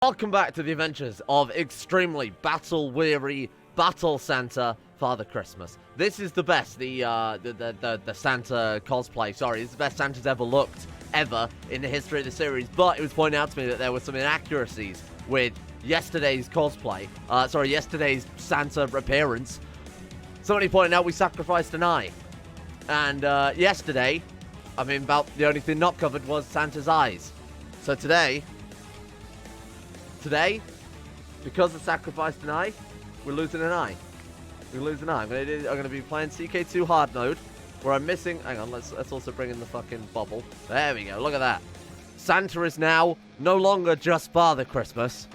Welcome back to the adventures of extremely battle-weary Battle Santa Father Christmas. This is the best, the Santa cosplay, sorry, it's the best Santa's ever looked, ever, in the history of the series, but it was pointed out to me that there were some inaccuracies with yesterday's cosplay, yesterday's Santa appearance. Somebody pointed out we sacrificed an eye, and yesterday, about the only thing not covered was Santa's eyes. So today, because I sacrificed an eye, we're losing an eye. We lose an eye. I'm gonna be playing CK2 hard mode, where I'm missing. Hang on, let's also bring in the fucking bubble. There we go. Look at that. Santa is now no longer just Father Christmas.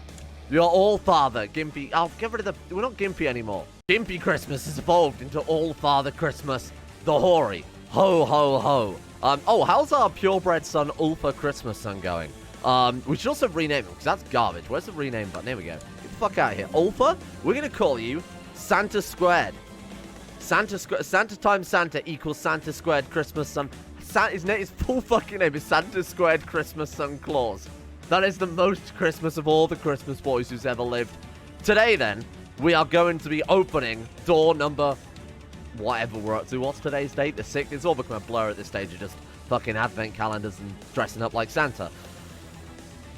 You're all Father Gimpy. I'll get rid of the. We're not Gimpy anymore. Gimpy Christmas has evolved into All Father Christmas, the hoary. Ho ho ho. Oh, how's our purebred son Ulfa Christmas son going? We should also rename him, because that's garbage. Where's the rename button? There we go. Get the fuck out of here. Ulfa, we're going to call you Santa Squared. Santa times Santa equals Santa Squared Christmas Son. His full fucking name is Santa Squared Christmas Son Claus. That is the most Christmas of all the Christmas boys who's ever lived. Today, then, we are going to be opening door number... whatever we're up to. What's today's date? The 6th? It's all become a blur at this stage of just fucking advent calendars and dressing up like Santa.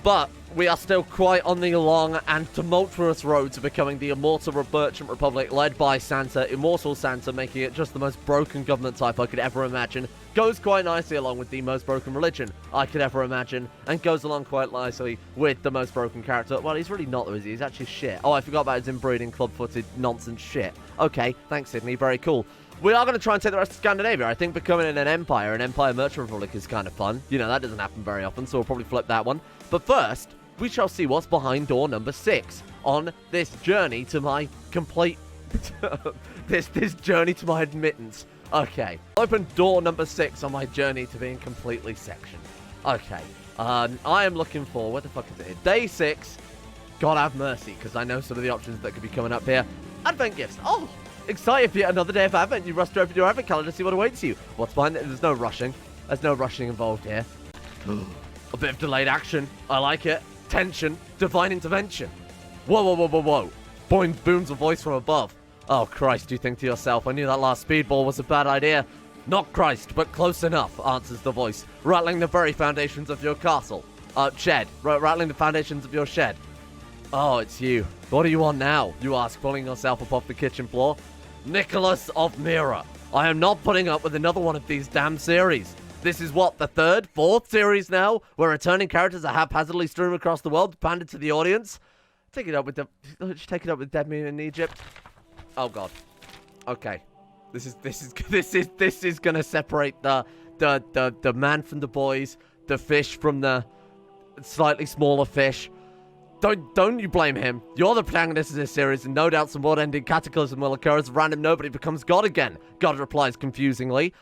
But we are still quite on the long and tumultuous road to becoming the immortal merchant republic led by Santa, immortal Santa, making it just the most broken government type I could ever imagine. Goes quite nicely along with the most broken religion I could ever imagine, and goes along quite nicely with the most broken character. Well, he's really not though, is he? He's actually shit. Oh, I forgot about his inbreeding, club-footed nonsense shit. Okay, thanks Sydney, very cool. We are going to try and take the rest of Scandinavia. I think becoming an empire merchant republic is kind of fun. You know, that doesn't happen very often, so we'll probably flip that one. But first, we shall see what's behind door number 6 on this journey to my complete... this journey to my admittance. Okay. Open door number 6 on my journey to being completely sectioned. Okay. I am looking for... Where the fuck is it? Day 6. God have mercy, because I know some of the options that could be coming up here. Advent gifts. Oh! Excited for yet another day of Advent. You rush to open your Advent calendar to see what awaits you. What's behind it? There's no rushing. There's no rushing involved here. A bit of delayed action. I like it. Tension. Divine intervention. Whoa, whoa, whoa, whoa, whoa. Boing, booms a voice from above. Oh, Christ, you think to yourself, I knew that last speedball was a bad idea. Not Christ, but close enough, answers the voice, rattling the very foundations of your castle. Shed. Rattling the foundations of your shed. Oh, it's you. What do you want now? You ask, pulling yourself up off the kitchen floor. Nicholas of Myra. I am not putting up with another one of these damn series. This is what, the 3rd, 4th series now, where returning characters are haphazardly strewn across the world, handed to the audience. Take it up with Dead Man in Egypt. Oh god. Okay. This is gonna separate the man from the boys, the fish from the slightly smaller fish. Don't you blame him. You're the protagonist of this series, and no doubt some world-ending cataclysm will occur as a random nobody becomes God again. God replies confusingly.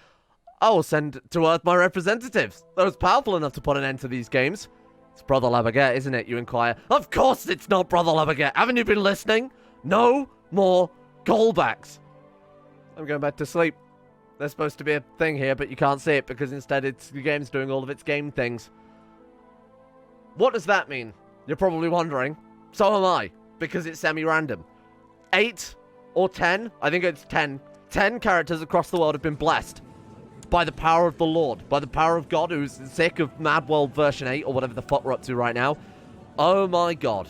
I will send to Earth my representatives. Those powerful enough to put an end to these games. It's Brother Labaguette, isn't it? You inquire. Of course it's not Brother Labaguette. Haven't you been listening? No more callbacks. I'm going back to sleep. There's supposed to be a thing here, but you can't see it because instead the game's doing all of its game things. What does that mean? You're probably wondering. So am I, because it's semi-random. 8 or 10, I think it's 10. 10 characters across the world have been blessed by the power of the Lord, by the power of God, who's sick of Madvent World version 8, or whatever the fuck we're up to right now. Oh my god.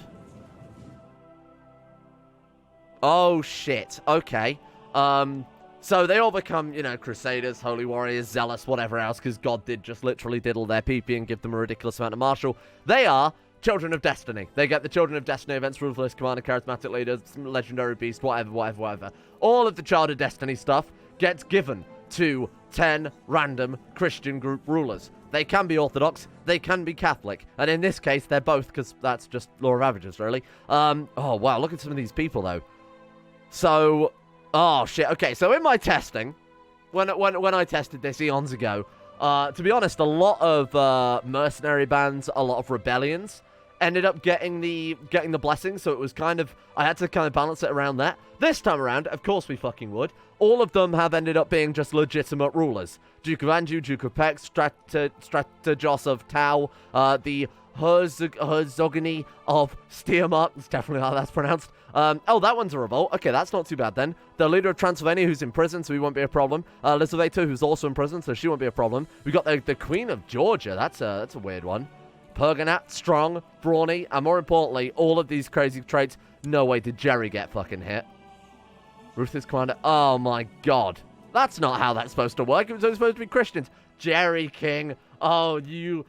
Oh shit. Okay. So they all become, you know, Crusaders, Holy Warriors, Zealous, whatever else, because God did just literally diddle their PP and give them a ridiculous amount of martial. They are Children of Destiny. They get the Children of Destiny events, ruthless, commander, charismatic leaders, legendary beast, whatever. All of the Child of Destiny stuff gets given to 10 random Christian group rulers. They can be Orthodox, they can be Catholic, and in this case, they're both, because that's just law of averages, really. Oh, wow, look at some of these people, though. So, oh, shit, okay, so in my testing, when I tested this eons ago, to be honest, a lot of mercenary bands, a lot of rebellions, ended up getting the blessing, so it was kind of, I had to kind of balance it around that. This time around, of course we fucking would, all of them have ended up being just legitimate rulers. Duke of Anjou, Duke of Peck, Strategos of Tau, the Herzogany of Steiermark. It's definitely how that's pronounced. Oh, that one's a revolt. Okay, that's not too bad then. The leader of Transylvania, who's in prison, so he won't be a problem. Elizaveta, who's also in prison, so she won't be a problem. We got the Queen of Georgia. That's a weird one. Pergonat, strong, brawny, and more importantly, all of these crazy traits. No way did Jerry get fucking hit. Ruthless commander. Oh my god. That's not how that's supposed to work. It was only supposed to be Christians. Jerry King. Oh, you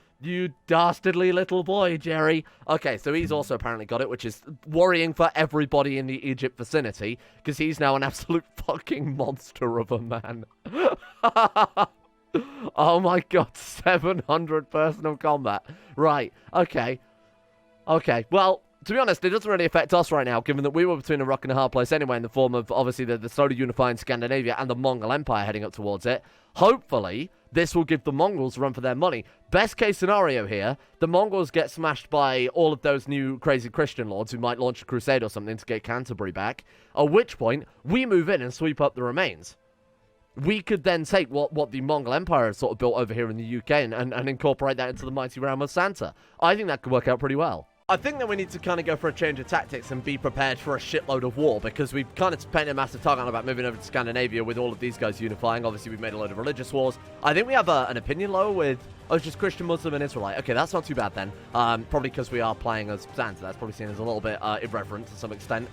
dastardly little boy, Jerry. Okay, so he's also apparently got it, which is worrying for everybody in the Egypt vicinity, because he's now an absolute fucking monster of a man. Oh my god, 700 personal combat. Right, okay. Okay, well, to be honest, it doesn't really affect us right now, given that we were between a rock and a hard place anyway, in the form of, obviously, the slowly unifying Scandinavia and the Mongol Empire heading up towards it. Hopefully, this will give the Mongols a run for their money. Best case scenario here, the Mongols get smashed by all of those new crazy Christian lords who might launch a crusade or something to get Canterbury back, at which point, we move in and sweep up the remains. We could then take what the Mongol Empire has sort of built over here in the UK and incorporate that into the mighty realm of Santa. I think that could work out pretty well. I think that we need to kind of go for a change of tactics and be prepared for a shitload of war, because we've kind of painted a massive target about moving over to Scandinavia with all of these guys unifying. Obviously, we've made a load of religious wars. I think we have an opinion lower with, it's just Christian, Muslim, and Israelite. Okay, that's not too bad then. Probably because we are playing as Santa. That's probably seen as a little bit irreverent to some extent.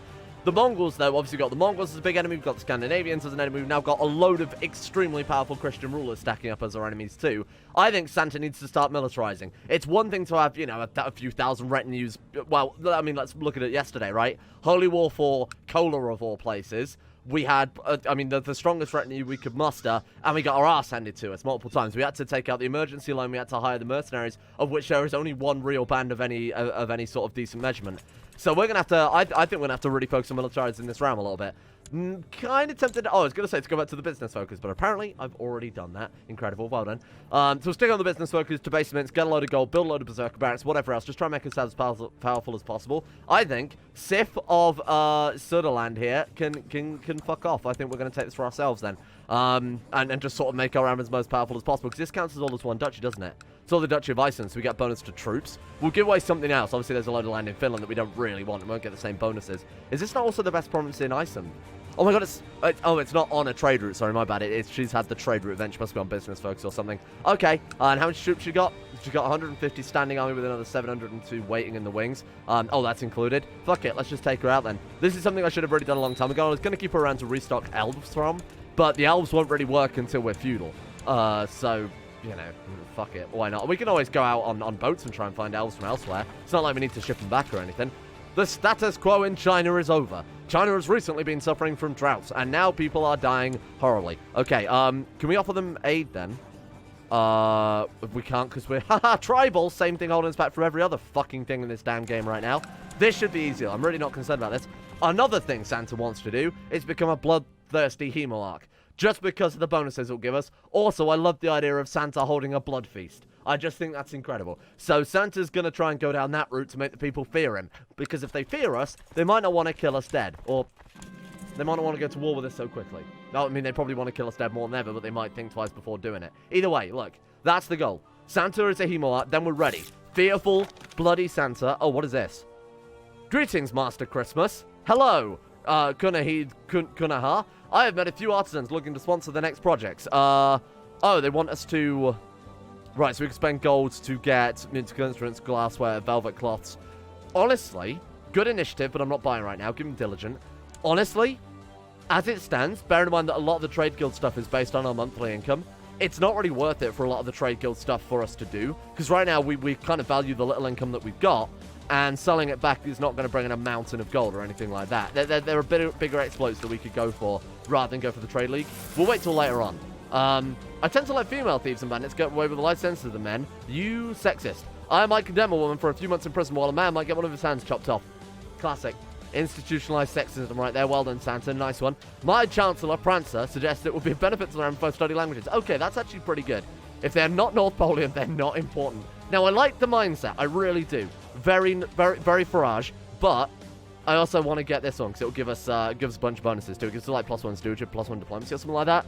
The Mongols, though, obviously got the Mongols as a big enemy. We've got the Scandinavians as an enemy. We've now got a load of extremely powerful Christian rulers stacking up as our enemies, too. I think Santa needs to start militarizing. It's one thing to have, you know, a few thousand retinues. Well, I mean, let's look at it yesterday, right? Holy War for Kola, of all places. We had, I mean, the strongest retinue we could muster, and we got our ass handed to us multiple times. We had to take out the emergency line. We had to hire the mercenaries, of which there is only one real band of any sort of decent measurement. So we're going to have to, I think we're going to have to really focus on militarizing this realm a little bit. Kind of tempted, I was going to say to go back to the business focus, but apparently I've already done that. Incredible, well done. So we'll stick on the business focus to basements, get a load of gold, build a load of berserker barracks, whatever else. Just try and make us as powerful as possible. I think Sif of Suderland here can fuck off. I think we're going to take this for ourselves then. And just sort of make our armies as most powerful as possible, because this counts as all as one duchy, doesn't it? It's all the Duchy of Iceland, so we get bonus to troops. We'll give away something else. Obviously, there's a load of land in Finland that we don't really want and won't get the same bonuses. Is this not also the best province in Iceland? Oh my god, it's not on a trade route. Sorry, my bad. She's had the trade route event. She must be on business focus or something. Okay, and how much troops she got? She got 150 standing army with another 702 waiting in the wings. Oh, that's included. Fuck it, let's just take her out then. This is something I should have already done a long time ago. I was going to keep her around to restock elves from, but the elves won't really work until we're feudal. So, you know, fuck it. Why not? We can always go out on boats and try and find elves from elsewhere. It's not like we need to ship them back or anything. The status quo in China is over. China has recently been suffering from droughts, and now people are dying horribly. Okay, can we offer them aid then? We can't because we're tribal. Same thing holding us back from every other fucking thing in this damn game right now. This should be easier. I'm really not concerned about this. Another thing Santa wants to do is become a bloodthirsty hemolarch, just because of the bonuses it'll give us. Also, I love the idea of Santa holding a blood feast. I just think that's incredible. So Santa's going to try and go down that route to make the people fear him. Because if they fear us, they might not want to kill us dead. Or they might not want to go to war with us so quickly. I mean, they probably want to kill us dead more than ever, but they might think twice before doing it. Either way, look, that's the goal. Santa is a hemolarch, then we're ready. Fearful, bloody Santa. Oh, what is this? Greetings, Master Christmas. Hello, Kunaha. I have met a few artisans looking to sponsor the next projects. Oh, they want us to... Right, so we can spend gold to get musical instruments, glassware, velvet cloths. Honestly, good initiative, but I'm not buying right now. Give them diligent. Honestly, as it stands, bear in mind that a lot of the trade guild stuff is based on our monthly income. It's not really worth it for a lot of the trade guild stuff for us to do, because right now we kind of value the little income that we've got, and selling it back is not going to bring in a mountain of gold or anything like that. There are bigger exploits that we could go for rather than go for the trade league. We'll wait till later on. I tend to let female thieves and bandits get away with a life sentence to the men. You sexist. I might condemn a woman for a few months in prison while a man might get one of his hands chopped off. Classic. Institutionalized sexism right there. Well done, Santa. Nice one. My Chancellor, Prancer, suggests it would be a benefit to them if both study languages. Okay, that's actually pretty good. If they're not North Polian, they're not important. Now, I like the mindset. I really do. Very, very, very Farage. But I also want to get this one because it will give us a bunch of bonuses too. It gives us like +1 stewardship, +1 diplomacy or something like that.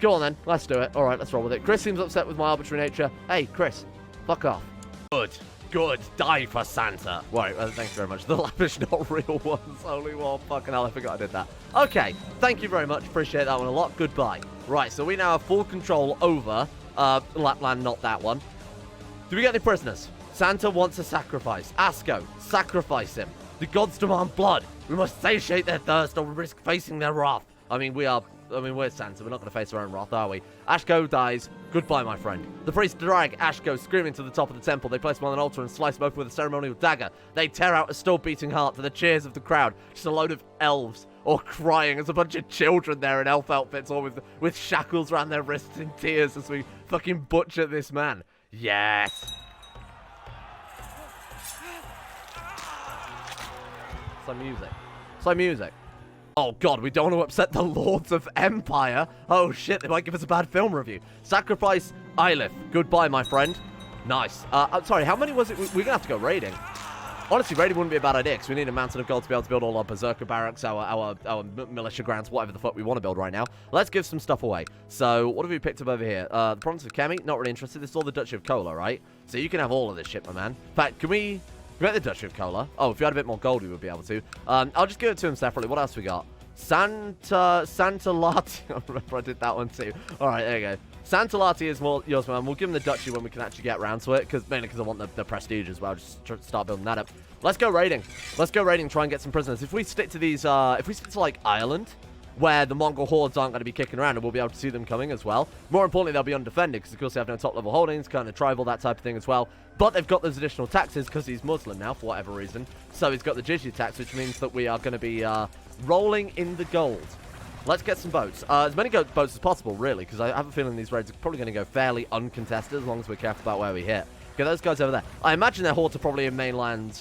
Go on then, let's do it. Alright, let's roll with it. Chris seems upset with my arbitrary nature. Hey, Chris, fuck off. Good. Good. Die for Santa. Right, thank you very much. The lavish, not real ones. Holy war. Fucking hell, I forgot I did that. Okay, thank you very much. Appreciate that one a lot. Goodbye. Right, so we now have full control over Lapland, not that one. Do we get any prisoners? Santa wants a sacrifice. Asko, sacrifice him. The gods demand blood. We must satiate their thirst or risk facing their wrath. We're Santa. We're not going to face our own wrath, are we? Ashko dies. Goodbye, my friend. The priests drag Ashko screaming to the top of the temple. They place him on an altar and slice him open with a ceremonial dagger. They tear out a still-beating heart to the cheers of the crowd. Just a load of elves all crying. There's a bunch of children there in elf outfits, all with shackles around their wrists in tears as we fucking butcher this man. Yes. Slow music. Slow music. Oh, God, we don't want to upset the Lords of Empire. Oh, shit, they might give us a bad film review. Sacrifice Eilif. Goodbye, my friend. Nice. I'm sorry, how many was it? We're going to have to go raiding. Honestly, raiding wouldn't be a bad idea, because we need a mountain of gold to be able to build all our berserker barracks, our militia grants, whatever the fuck we want to build right now. Let's give some stuff away. So, what have we picked up over here? The province of Kemi, not really interested. This is all the Duchy of Kola, right? So you can have all of this shit, my man. In fact, can we get the Duchy of Kola? Oh, if you had a bit more gold, we would be able to. I'll just give it to him separately. What else we got? Santa Lati. I remember I did that one too. All right, there you go. Santa Lati is more yours, man. We'll give him the duchy when we can actually get around to it, mainly because I want the prestige as well. Just start building that up. Let's go raiding. Let's go raiding. Try and get some prisoners. If we stick to these, if we stick to like Ireland, where the Mongol hordes aren't going to be kicking around, and we'll be able to see them coming as well. More importantly, they'll be undefended because, of course, they have no top-level holdings, kind of tribal, that type of thing as well. But they've got those additional taxes because he's Muslim now, for whatever reason. So he's got the jizya tax, which means that we are going to be rolling in the gold. Let's get some boats. As many boats as possible, really, because I have a feeling these raids are probably going to go fairly uncontested as long as we're careful about where we hit. Okay, those guys over there. I imagine their hordes are probably in mainland,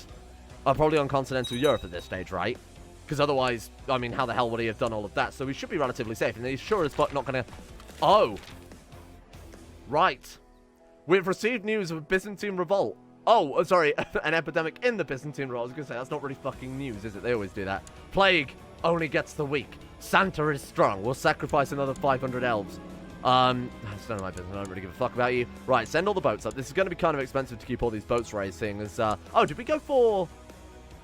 probably on continental Europe at this stage, right? Because otherwise, I mean, how the hell would he have done all of that? So we should be relatively safe. And he's sure as fuck not going to... Oh. Right. We've received news of a Byzantine revolt. Oh, sorry. An epidemic in the Byzantine revolt. I was going to say, that's not really fucking news, is it? They always do that. Plague only gets the weak. Santa is strong. We'll sacrifice another 500 elves. That's none of my business. I don't really give a fuck about you. Right, send all the boats up. This is going to be kind of expensive to keep all these boats racing. As, oh, did we go for...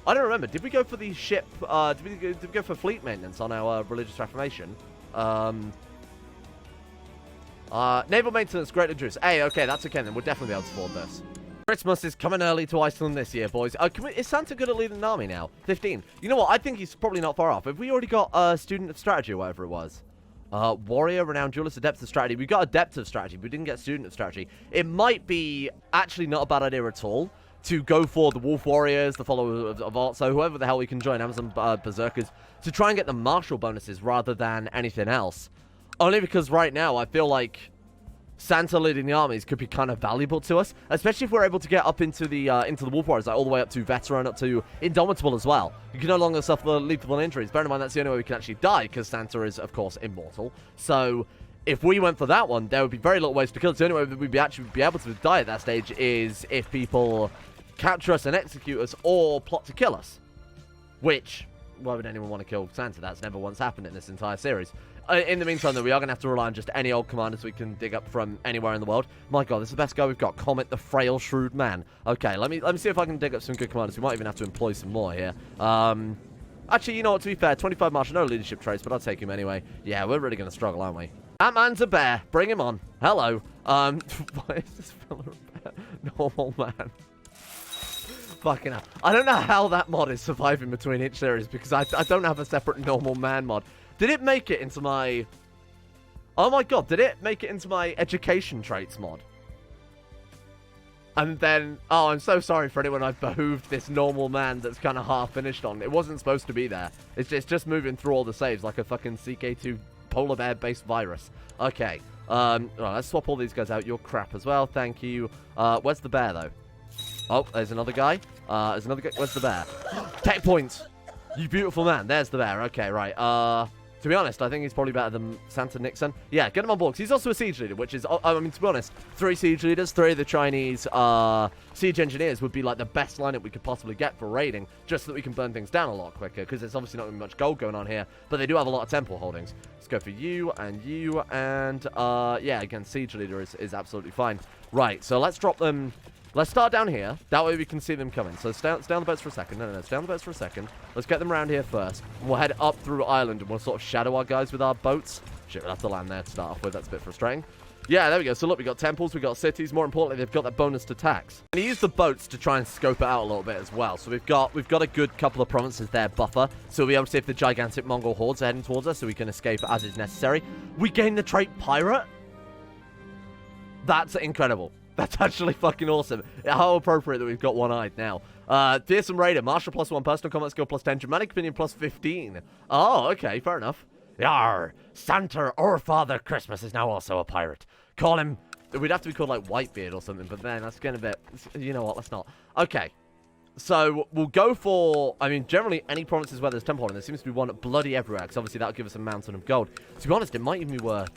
I don't remember. Did we go for the ship? Did we go for fleet maintenance on our religious reformation? Naval maintenance, great luxurious. Hey, okay, that's okay then. We'll definitely be able to afford this. Christmas is coming early to Iceland this year, boys. Is Santa good at leading an army now? 15. You know what? I think he's probably not far off. Have we already got a student of strategy or whatever it was? Warrior, renowned duelist, adept of strategy. We got adept of strategy, but we didn't get student of strategy. It might be actually not a bad idea at all to go for the Wolf Warriors, the followers of Art, so whoever the hell we can join, Amazon Berserkers, to try and get the martial bonuses rather than anything else. Only because right now I feel like Santa leading the armies could be kind of valuable to us, especially if we're able to get up into the Wolf Warriors, like all the way up to Veteran, up to Indomitable as well. You can no longer suffer lethal injuries. Bear in mind, that's the only way we can actually die, because Santa is, of course, immortal. So if we went for that one, there would be very little ways to kill us. The only way that we'd actually be able to die at that stage is if people capture us and execute us, or plot to kill us. Which, why would anyone want to kill Santa? That's never once happened in this entire series. In the meantime, though, we are going to have to rely on just any old commanders we can dig up from anywhere in the world. My god, this is the best guy we've got. Comet the Frail Shrewd Man. Okay, let me see if I can dig up some good commanders. We might even have to employ some more here. Actually, you know what, to be fair, 25 martial, no leadership traits, but I'll take him anyway. Yeah, we're really going to struggle, aren't we? That man's a bear. Bring him on. Hello. Why is this fella a bear? Normal man. Fucking hell. I don't know how that mod is surviving between each series, because I don't have a separate normal man mod. Did it make it into my... Oh my god, did it make it into my education traits mod? And then... Oh, I'm so sorry for anyone I've behooved this normal man that's kind of half finished on. It wasn't supposed to be there. It's just moving through all the saves like a fucking CK2 polar bear-based virus. Okay. Right, let's swap all these guys out. You're crap as well. Thank you. Where's the bear, though? Oh, there's another guy. There's another guy. Where's the bear? Tech points! You beautiful man. There's the bear. Okay, right. To be honest, I think he's probably better than Santa Nixon. Yeah, get him on board. He's also a siege leader, which is... I mean, to be honest, 3 siege leaders, 3 of the Chinese siege engineers would be, like, the best lineup we could possibly get for raiding, just so that we can burn things down a lot quicker, because there's obviously not really much gold going on here, but they do have a lot of temple holdings. Let's go for you, and yeah, again, siege leader is absolutely fine. Right, so let's drop them Let's start down here. That way we can see them coming. So stay on the boats for a second. No, stay on the boats for a second. Let's get them around here first. We'll head up through Ireland and we'll sort of shadow our guys with our boats. Shit, we'll have to land there to start off with. That's a bit frustrating. Yeah, there we go. So look, we've got temples, we've got cities. More importantly, they've got that bonus to tax. And use the boats to try and scope it out a little bit as well. So we've got a good couple of provinces there buffer. So we'll be able to see if the gigantic Mongol hordes are heading towards us so we can escape as is necessary. We gain the trait pirate. That's incredible. That's actually fucking awesome. How appropriate that we've got one-eyed now. Fearsome Raider, Martial +1, Personal Combat Skill +10, Dramatic Opinion +15. Oh, okay, fair enough. Yar, Santa or Father Christmas is now also a pirate. Call him... We'd have to be called, like, Whitebeard or something, but then that's getting a bit... You know what, let's not. Okay. So, we'll go for... I mean, generally, any provinces where there's temple holding, there seems to be one bloody everywhere, because obviously that'll give us a mountain of gold. To be honest, it might even be worth...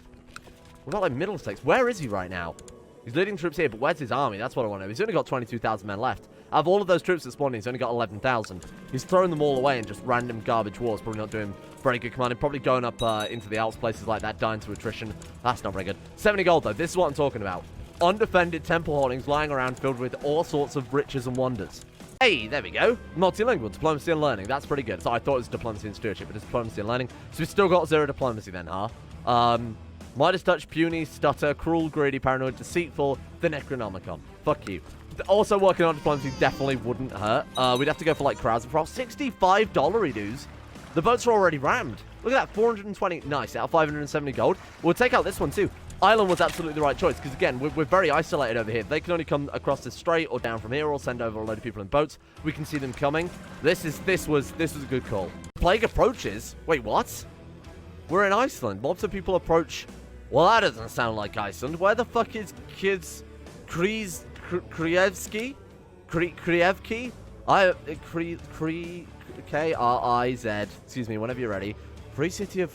What about, like, Middlesex? Where is he right now? He's leading troops here, but where's his army? That's what I want to know. He's only got 22,000 men left. Out of all of those troops that spawned, he's only got 11,000. He's throwing them all away in just random garbage wars. Probably not doing very good commanding. Probably going up into the Alps, places like that, dying to attrition. That's not very good. 70 gold, though. This is what I'm talking about. Undefended temple holdings lying around filled with all sorts of riches and wonders. Hey, there we go. Multilingual, diplomacy and learning. That's pretty good. So I thought it was diplomacy and stewardship, but it's diplomacy and learning. So we've still got 0 diplomacy then, huh? Midas touch, puny, stutter, cruel, greedy, paranoid, deceitful, the Necronomicon. Fuck you. Also working on diplomacy definitely wouldn't hurt. We'd have to go for like crowds for $65 dues. The boats are already rammed. Look at that, 420. Nice, out of 570 gold. We'll take out this one too. Ireland was absolutely the right choice because again, we're very isolated over here. They can only come across this strait or down from here or send over a load of people in boats. We can see them coming. This was a good call. Plague approaches. Wait, what? We're in Iceland. Mobs of people approach. Well, that doesn't sound like Iceland. Where the fuck is kids? Krievski? Krievki? K-R-I-Z. Excuse me, whenever you're ready. Free city of...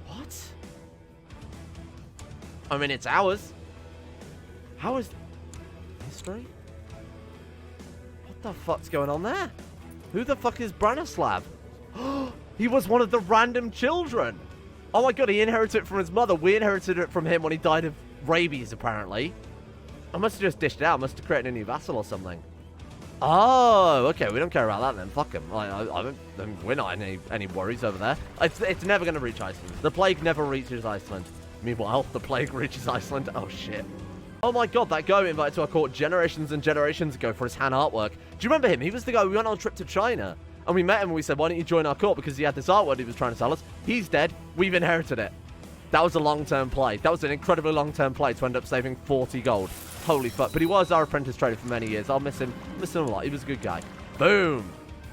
What? I mean, it's ours. How is... History? What the fuck's going on there? Who the fuck is Branislav? He was one of the random children. Oh my god, he inherited it from his mother. We inherited it from him when he died of rabies, apparently. I must have just dished it out. I must have created a new vassal or something. Oh, okay. We don't care about that then. Fuck him. We're not any worries over there. It's never going to reach Iceland. The plague never reaches Iceland. Meanwhile, the plague reaches Iceland. Oh, shit. Oh my god, that guy we invited to our court generations and generations ago for his hand artwork. Do you remember him? He was the guy we went on a trip to China. And we met him and we said, why don't you join our court? Because he had this artwork he was trying to sell us. He's dead. We've inherited it. That was a long-term play. That was an incredibly long-term play to end up saving 40 gold. Holy fuck. But he was our apprentice trader for many years. I'll miss him. Miss him a lot. He was a good guy. Boom.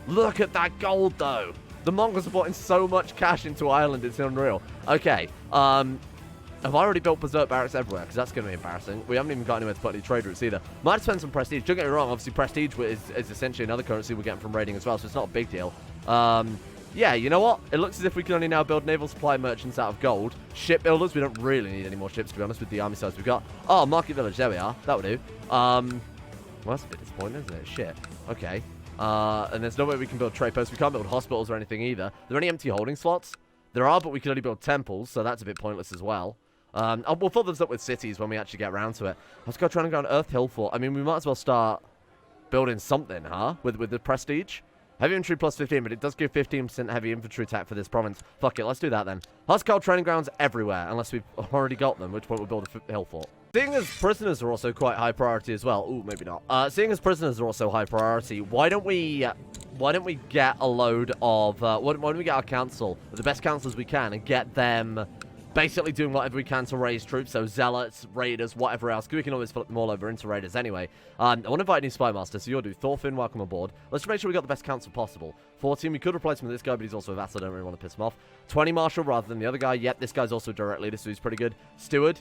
Look at that gold, though. The Mongols are putting so much cash into Ireland. It's unreal. Okay. Have I already built Berserk barracks everywhere? Because that's going to be embarrassing. We haven't even got anywhere to put any trade routes either. Might spend some prestige. Don't get me wrong. Obviously, prestige is essentially another currency we're getting from raiding as well. So it's not a big deal. Yeah, you know what? It looks as if we can only now build naval supply merchants out of gold. Shipbuilders, we don't really need any more ships, to be honest, with the army size we've got. Oh, market village, there we are. That would do. Well, that's a bit disappointing, isn't it? Shit. Okay. And there's no way we can build trade posts. We can't build hospitals or anything either. Are there any empty holding slots? There are, but we can only build temples, so that's a bit pointless as well. We'll fill those up with cities when we actually get around to it. Let's go try and go on Earth Hill Fort. I mean, we might as well start building something, huh? With the prestige. Heavy infantry plus 15, but it does give 15% heavy infantry attack for this province. Fuck it, let's do that then. Housecarl training grounds everywhere, unless we've already got them, which point we'll build a hill fort. Seeing as prisoners are also quite high priority as well. Ooh, maybe not. Seeing as prisoners are also high priority, why don't we get a load of... why don't we get our council, the best councillors we can, and get them... basically doing whatever we can to raise troops, so zealots, raiders, whatever else. We can always flip them all over into raiders anyway. I want to invite a new spy master, so you'll do. Thorfinn, welcome aboard. Let's make sure we got the best council possible. 14, we could replace him with this guy, but he's also a vassal. I don't really want to piss him off. 20 marshal rather than the other guy. Yep, this guy's also direct leader, so he's pretty good. Steward.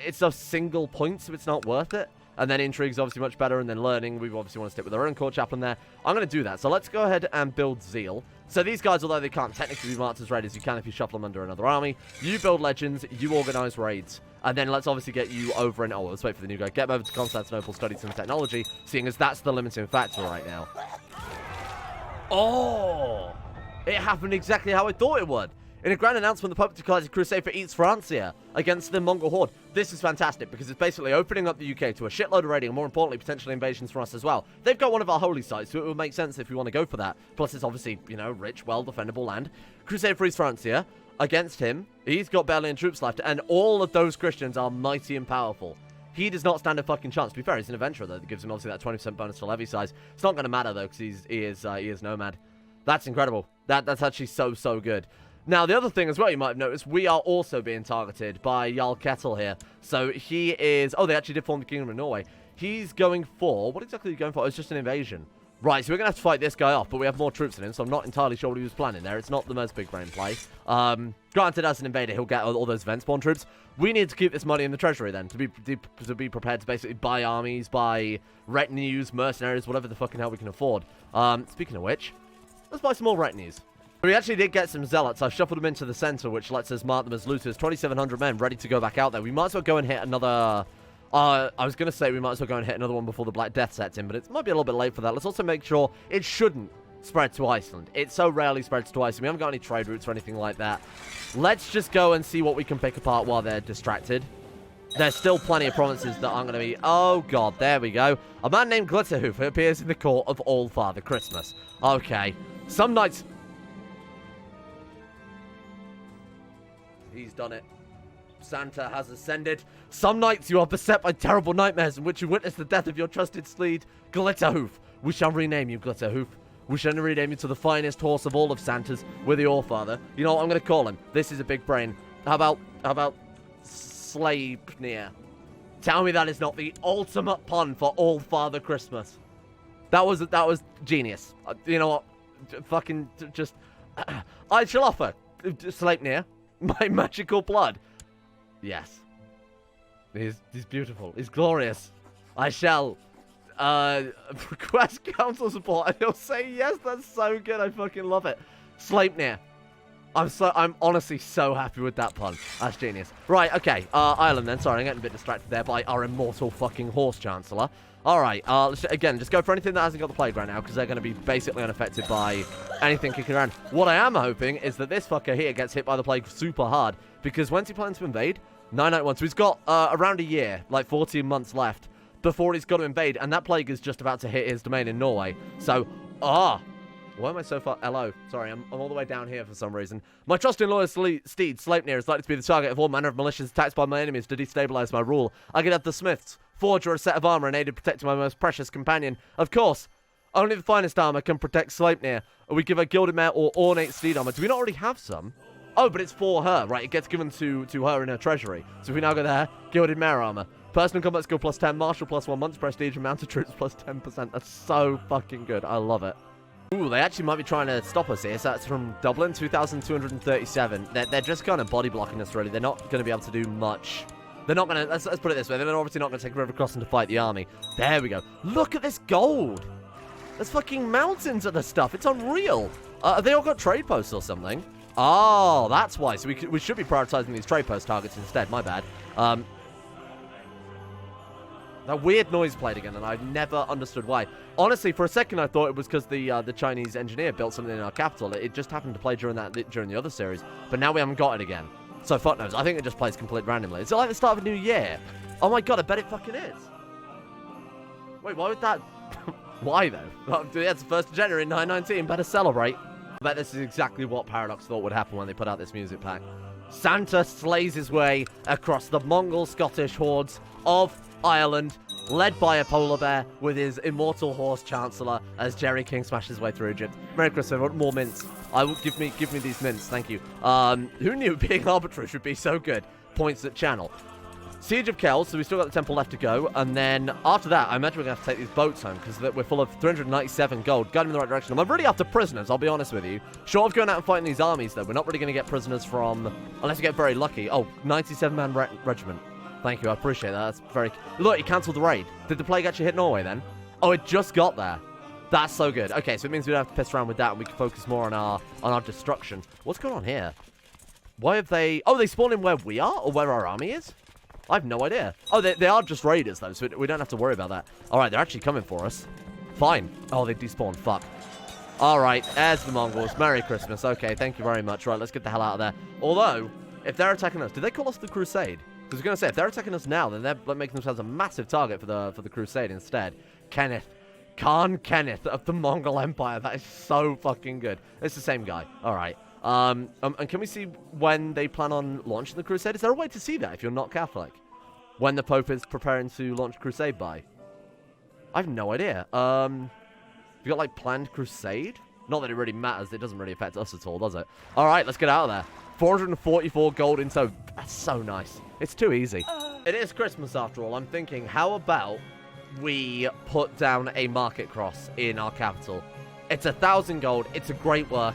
It's a single point, so it's not worth it. And then intrigue's obviously much better, and then learning, we obviously want to stick with our own court chaplain there. I'm going to do that. So let's go ahead and build zeal. So these guys, although they can't technically be marked as raiders, you can if you shuffle them under another army. You build legends, you organize raids. And then let's obviously get you over and... Oh, let's wait for the new guy. Get him over to Constantinople, study some technology, seeing as that's the limiting factor right now. Oh! It happened exactly how I thought it would. In a grand announcement, the Pope declares a crusade for East Francia against the Mongol horde. This is fantastic because it's basically opening up the UK to a shitload of raiding and, more importantly, potentially invasions from us as well. They've got one of our holy sites, so it would make sense if we want to go for that. Plus, it's obviously, you know, rich, well-defendable land. Crusade for East Francia against him. He's got barely any troops left, and all of those Christians are mighty and powerful. He does not stand a fucking chance. To be fair, he's an adventurer, though. That gives him, obviously, that 20% bonus to levy size. It's not going to matter, though, because he is nomad. That's incredible. That's actually so good. Now, the other thing as well you might have noticed, we are also being targeted by Jarl Kettle here. So he is... Oh, they actually did form the Kingdom of Norway. He's going for... What exactly are you going for? Oh, it's just an invasion. Right, so we're going to have to fight this guy off, but we have more troops than him, so I'm not entirely sure what he was planning there. It's not the most big brain play. Granted, as an invader, he'll get all those event spawn troops. We need to keep this money in the treasury, then, to be prepared to basically buy armies, buy retinues, mercenaries, whatever the fucking hell we can afford. Speaking of which, let's buy some more retinues. We actually did get some zealots. I've shuffled them into the center, which lets us mark them as looters. 2,700 men ready to go back out there. We might as well go and hit another... I was going to say we might as well go and hit another one before the Black Death sets in, but it might be a little bit late for that. Let's also make sure it shouldn't spread to Iceland. It so rarely spreads to Iceland. We haven't got any trade routes or anything like that. Let's just go and see what we can pick apart while they're distracted. There's still plenty of provinces that aren't going to be... Oh, God, there we go. A man named Glitterhoof appears in the court of All-Father Christmas. Okay. Some knights... He's done it. Santa has ascended. Some nights you are beset by terrible nightmares in which you witness the death of your trusted steed, Glitterhoof. We shall rename you, Glitterhoof. We shall rename you to the finest horse of all of Santa's. We're the All-Father. You know what I'm going to call him? This is a big brain. How about Sleipnir? Tell me that is not the ultimate pun for All-Father Christmas. That was genius. You know what? Fucking just... I shall offer Sleipnir my magical blood. Yes. He's beautiful. He's glorious. I shall request council support and he'll say yes. That's so good. I fucking love it. Sleipnir. I'm honestly so happy with that pun. That's genius. Right, okay. Ireland then. Sorry, I'm getting a bit distracted there by our immortal fucking horse chancellor. Alright, again, just go for anything that hasn't got the plague right now, because they're going to be basically unaffected by anything kicking around. What I am hoping is that this fucker here gets hit by the plague super hard, because when's he planning to invade? 991, so he's got around a year, like 14 months left, before he's got to invade, and that plague is just about to hit his domain in Norway. So, why am I so far? Hello. Sorry, I'm all the way down here for some reason. My trusty and loyal steed, Sleipnir, is likely to be the target of all manner of malicious attacks by my enemies to destabilize my rule. I could have the smiths forge a set of armor and aid in protecting my most precious companion. Of course, only the finest armor can protect Sleipnir. We give her gilded mare or ornate steed armor. Do we not already have some? Oh, but it's for her, right? It gets given to her in her treasury. So if we now go there, gilded mare armor. Personal combat skill plus 10, martial plus 1, month's prestige, and mounted troops plus 10%. That's so fucking good. I love it. Ooh, they actually might be trying to stop us here. So that's from Dublin, 2,237. They're just kind of body blocking us, really. They're not going to be able to do much. They're not going to... Let's put it this way. They're obviously not going to take a river crossing to fight the army. There we go. Look at this gold. There's fucking mountains of the stuff. It's unreal. Have they all got trade posts or something? Oh, that's why. So we should be prioritizing these trade post targets instead. My bad. That weird noise played again, and I never understood why. Honestly, for a second, I thought it was because the Chinese engineer built something in our capital. It just happened to play during the other series, but now we haven't got it again. So fuck knows. I think it just plays completely randomly. Is it like the start of a new year? Oh my god, I bet it fucking is. Wait, why would that... Why, though? Yeah, it's the 1st of January 919. Better celebrate. I bet this is exactly what Paradox thought would happen when they put out this music pack. Santa slays his way across the Mongol Scottish hordes of Ireland, led by a polar bear with his immortal horse chancellor as Jerry King smashes his way through Egypt. Merry Christmas, I want more mints. Give me these mints, thank you. Who knew being arbitrary would be so good? Points at channel. Siege of Kells, so we've still got the temple left to go, and then after that, I imagine we're going to have to take these boats home, because we're full of 397 gold, guiding in the right direction. I'm really after prisoners, I'll be honest with you. Short of going out and fighting these armies, though, we're not really going to get prisoners from, unless we get very lucky. Oh, 97-man regiment. Thank you, I appreciate that. That's very... Look, he cancelled the raid. Did the plague actually hit Norway, then? Oh, it just got there. That's so good. Okay, so it means we don't have to piss around with that, and we can focus more on our destruction. What's going on here? Why have they... Oh, they spawned in where we are, or where our army is? I have no idea. Oh, they are just raiders, though, so we don't have to worry about that. All right, they're actually coming for us. Fine. Oh, they despawned. Fuck. All right, there's the Mongols. Merry Christmas. Okay, thank you very much. Right, let's get the hell out of there. Although, if they're attacking us, did they call us the Crusade? Because I was going to say, if they're attacking us now, then they're making themselves a massive target for the Crusade instead. Khan Kenneth of the Mongol Empire. That is so fucking good. It's the same guy. All right. And can we see when they plan on launching the Crusade? Is there a way to see that if you're not Catholic? When the Pope is preparing to launch Crusade by? I have no idea. You got, like, planned Crusade? Not that it really matters. It doesn't really affect us at all, does it? All right, let's get out of there. 444 gold in total. That's so nice. It's too easy. It is Christmas after all. I'm thinking, how about we put down a market cross in our capital? It's 1,000 gold. It's a great work.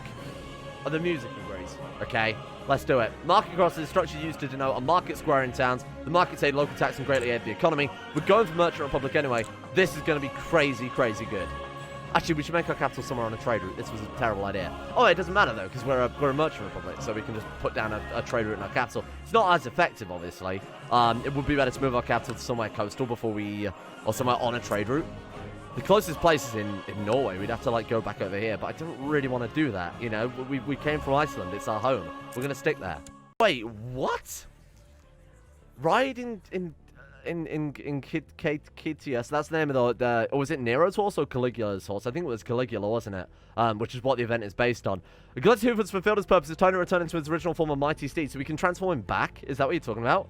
Oh, the music agrees. Okay, let's do it. Market cross is a structure used to denote a market square in towns. The markets aid local tax and greatly aid the economy. We're going for Merchant Republic anyway. This is going to be crazy, crazy good. Actually, we should make our capital somewhere on a trade route. This was a terrible idea. Oh, it doesn't matter, though, because we're a merchant republic, so we can just put down a trade route in our capital. It's not as effective, obviously. It would be better to move our capital to somewhere coastal before we... or somewhere on a trade route. The closest place is in Norway. We'd have to, like, go back over here, but I don't really want to do that, you know? We came from Iceland. It's our home. We're going to stick there. Wait, what? Ride in CK2, so that's the name of the or was it Nero's horse or Caligula's horse? I think it was Caligula, wasn't it? Which is what the event is based on. Glitterhoof has fulfilled his purpose. It's time to return into its original form of Mighty Steed, so we can transform him back. Is that what you're talking about?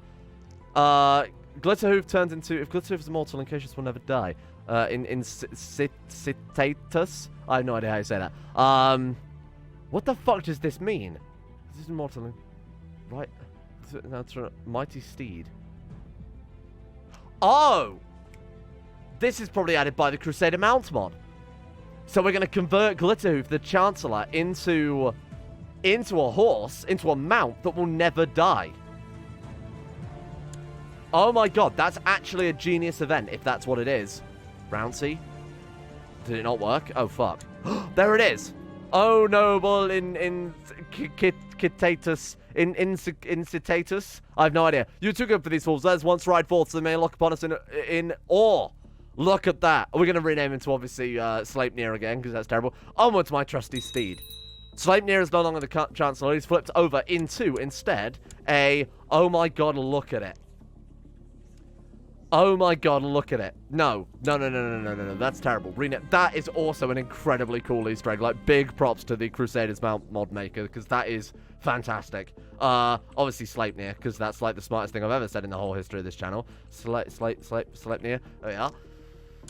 Glitterhoof turns into... If Glitterhoof is immortal, Incatius will never die. Citatus? I have no idea how you say that. What the fuck does this mean? This is immortal. Right. That's right. Mighty Steed. Oh! This is probably added by the Crusader mount mod. So we're going to convert Glitterhoof, the Chancellor, into a horse, into a mount that will never die. Oh my god, that's actually a genius event, if that's what it is. Rouncy? Did it not work? Oh, fuck. There it is! Oh, noble Incitatus. Incitatus? I have no idea. You're too good for these fools. Let's once ride forth so they may look upon us in awe. Look at that. We're going to rename him to, obviously, Sleipnir again, because that's terrible. Onward to my trusty steed. Sleipnir is no longer the Chancellor. He's flipped over into, instead, a... Oh my god, look at it. Oh my god, look at it. No. No. That's terrible. That is also an incredibly cool Easter egg. Like, big props to the Crusaders mount mod maker, because that is fantastic. Obviously Sleipnir, because that's like the smartest thing I've ever said in the whole history of this channel. Sleipnir. There we are.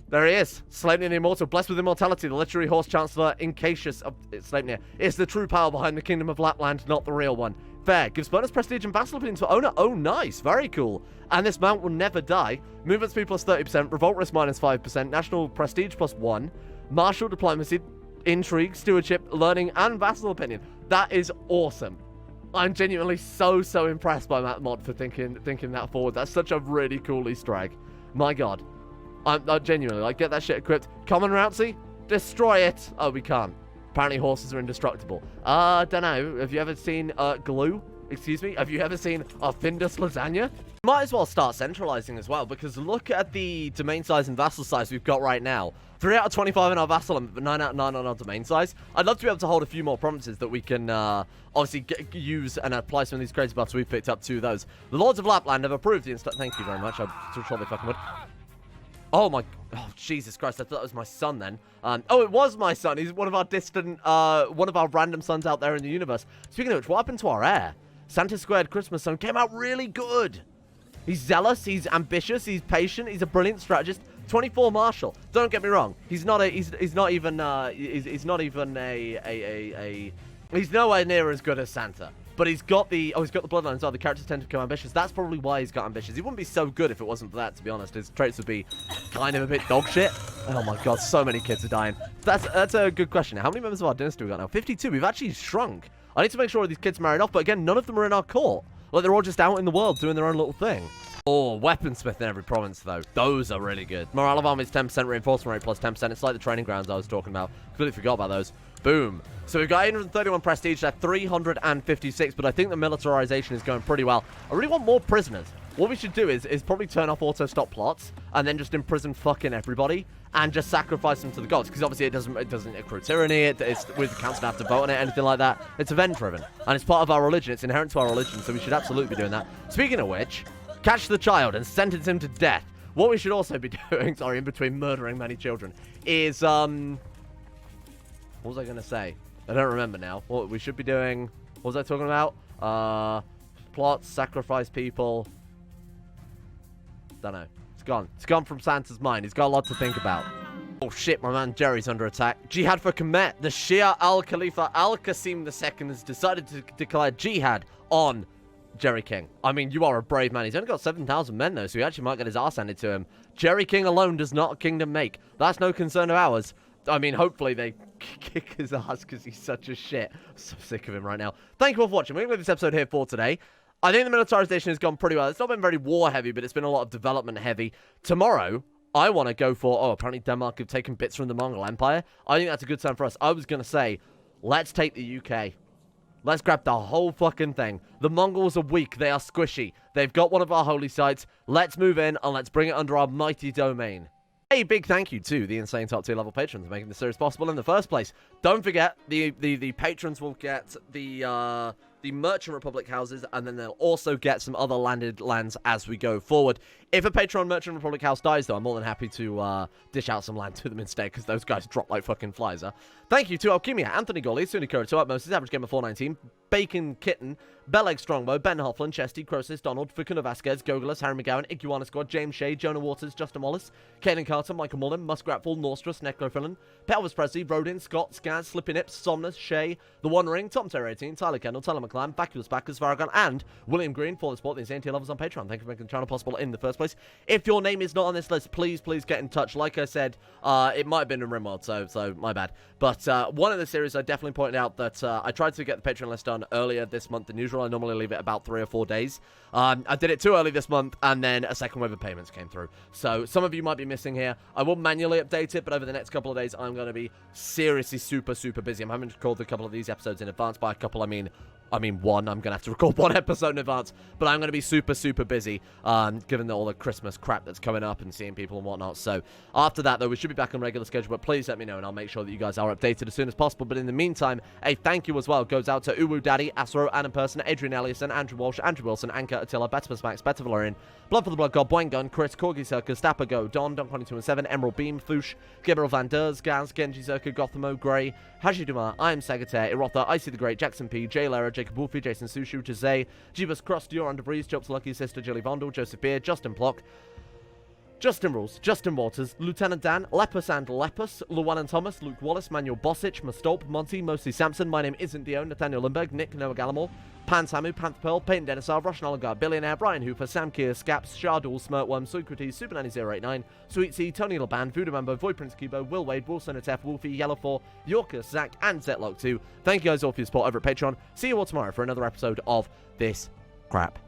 There he is. Sleipnir the Immortal, blessed with immortality, the literary horse chancellor Incatius of Sleipnir. It's the true power behind the kingdom of Lapland, not the real one. Fair. Gives bonus prestige and vassal opinion to owner. Oh, nice. Very cool. And this mount will never die. Movement speed plus 30%. Revolt risk minus 5%. National prestige plus 1. Martial diplomacy, intrigue, stewardship, learning, and vassal opinion. That is awesome. I'm genuinely so impressed by that mod for thinking that forward. That's such a really cool Easter egg. My god. I'm genuinely, like, get that shit equipped. Common Rouncy? Destroy it. Oh, we can't. Apparently horses are indestructible. Don't know. Have you ever seen, glue? Excuse me? Have you ever seen Findus lasagna? Might as well start centralizing as well, because look at the domain size and vassal size we've got right now. 3 out of 25 in our vassal and 9 out of 9 on our domain size. I'd love to be able to hold a few more provinces that we can, obviously use and apply some of these crazy buffs we've picked up to those. The Lords of Lapland have approved the Thank you very much. I'm sure they fucking would. Oh my... Oh, Jesus Christ. I thought that was my son then. Oh, it was my son. He's one of our distant... one of our random sons out there in the universe. Speaking of which, what happened to our heir? Santa Squared Christmas son came out really good. He's zealous. He's ambitious. He's patient. He's a brilliant strategist. 24 martial. Don't get me wrong. He's not a... He's not even... He's not even a... He's nowhere near as good as Santa. But he's got the... Oh, he's got the bloodlines. Oh, the characters tend to become ambitious. That's probably why he's got ambitious. He wouldn't be so good if it wasn't for that, to be honest. His traits would be kind of a bit dog shit. Oh my god, so many kids are dying. That's a good question. How many members of our dynasty we got now? 52. We've actually shrunk. I need to make sure these kids married off, but again, none of them are in our court. Like, they're all just out in the world doing their own little thing. Oh, weaponsmith in every province, though. Those are really good. Morale of army is 10%, reinforcement rate plus 10%. It's like the training grounds I was talking about. Completely forgot about those. Boom. So we've got 831 prestige, they're 356, but I think the militarization is going pretty well. I really want more prisoners. what we should do is probably turn off auto-stop plots and then just imprison fucking everybody and just sacrifice them to the gods. Because obviously it doesn't accrue tyranny, it's with the council have to vote on it, anything like that. It's event-driven. And it's part of our religion. It's inherent to our religion, so we should absolutely be doing that. Speaking of which, catch the child and sentence him to death. What we should also be doing, sorry, in between murdering many children, is, what was I going to say? I don't remember now. What we should be doing, what was I talking about? Plots, sacrifice people. Don't know. It's gone. It's gone from Santa's mind. He's got a lot to think about. Oh shit, my man Jerry's under attack. Jihad for Kemet. The Shia al-Khalifa al-Qasim II has decided to declare jihad on Jerry King. I mean, you are a brave man. He's only got 7,000 men, though, so he actually might get his ass handed to him. Jerry King alone does not a kingdom make. That's no concern of ours. I mean, hopefully they kick his ass because he's such a shit. I'm so sick of him right now. Thank you all for watching. We're going to leave this episode here for today. I think the militarization has gone pretty well. It's not been very war-heavy, but it's been a lot of development-heavy. Tomorrow, I want to go for... Oh, apparently Denmark have taken bits from the Mongol Empire. I think that's a good time for us. I was going to say, let's take the UK. Let's grab the whole fucking thing. The Mongols are weak. They are squishy. They've got one of our holy sites. Let's move in and let's bring it under our mighty domain. A big thank you to the insane top tier level patrons for making this series possible in the first place. Don't forget, the patrons will get the Merchant Republic houses, and then they'll also get some other landed lands as we go forward. If a Patreon Merchant Republic house dies, though, I'm more than happy to dish out some land to them instead, because those guys drop like fucking flies, huh? Thank you to Alchemia, Anthony Golly, Sunikura, to Utmost, Average Gamer 419, Bacon Kitten, Beleg Strongbow, Ben Hofflin, Chesty, Crosis, Donald, Ficuna Vasquez, Gogolus, Harry McGowan, Iguana Squad, James Shea, Jonah Waters, Justin Wallace, Kaden Carter, Michael Mullen, Muskratful, Norstrus, Necrofillin, Pelvis Presley, Rodin, Scott, Scaz, Slippy Nips, Somnus, Shea, The One Ring, Tom Terry 18, Tyler Kendall, Tyler McClan, Vacuous Backers, Varagon, and William Green for the support the insane tier levels on Patreon. Thank you for making the channel possible in the first place. If your name is not on this list, please get in touch. Like I said, it might have been in RimWorld, so my bad. But one of the series I definitely pointed out that I tried to get the Patreon list done earlier this month than usual. I normally leave it about 3 or 4 days. I did it too early this month, and then a second wave of payments came through. So some of you might be missing here. I will manually update it, but over the next couple of days, I'm going to be seriously super busy. I'm having to record a couple of these episodes in advance. By a couple, I mean one. I'm going to have to record one episode in advance, but I'm going to be super busy, given all the Christmas crap that's coming up and seeing people and whatnot. So after that, though, we should be back on regular schedule, but please let me know, and I'll make sure that you guys are updated as soon as possible. But in the meantime, a thank you as well goes out to Uwu Daddy, Asro, Anna Person, Adrian Ellison, Andrew Walsh, Andrew Wilson, Anchor, Attila, Bettermas Max, Better Valerian, Blood for the Blood God, Boing Gun, Chris, Corgi Circus, Dapper Go, Don 22 and 7, Emerald Beam, Foosh, Gabriel Van Ders, Gaz, Genji Zerka, Gothamo, Grey, Hajiduma, I Am Sagataire, Irotha, Icy the Great, Jackson P, Jay Lara, Jacob Wolfie, Jason Sushu, Jose, Jeebus Cross, Dior Debris, Jobs Lucky Sister, Jilly Vondel, Joseph Beer, Justin Plock, Justin Rules, Justin Waters, Lieutenant Dan, Lepus and Lepus, Llewellyn Thomas, Luke Wallace, Manuel Bosic, Mustolp, Monty, Mostly Sampson, My Name Isn't Dio, Nathaniel Lindberg, Nick, Noah Gallimore, Pan Samu, Panther Pearl, Peyton Denisar, Russian Oligar, Billionaire, Brian Hooper, Sam Keir, Scaps, Shardul, Smirtworm, Socrates, Super 089, Sweet Sea, Tony Laban, Voodoo Mambo, Void Prince Cubo, Will Wade, Wilson Atef, Wolfie, Yellowfor, Yorkus, Zach, and Zetlock 2. Thank you guys all for your support over at Patreon. See you all tomorrow for another episode of this crap.